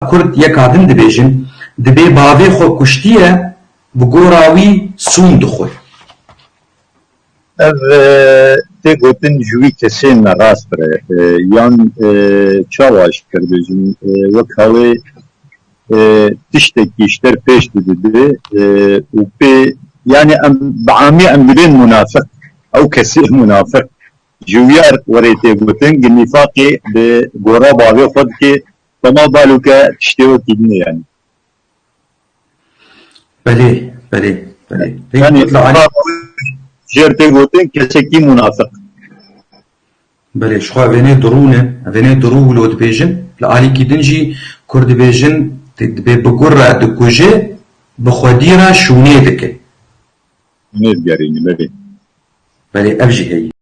کورد یکادن دبیجن دبی باوی خو کشتیه بگوراوی سون دخوی ev tê gotin ji wî kesên me rast bire yan çawa ji kirbêjin wek hewê tiştekî ji te pêş didî û pê yani em bi amî em dibên munafik ew kesê munafik ji wiyar werê tê gotin gi nîfaqê bi gora bavê xwe dikê dema balûke tiştê wekî din e yani. Belê, belê, belê. Yani jêr tê gotin kesekî munafik. Belê, ji xwe evênê dirûne, evênê dirû lo dibêjin, li alîkî din jî kur dibêjin dibê bi gur re dikuje, bi xwedî re şûnê dike. Nêzgerînî belê. Belê, ev jî heye.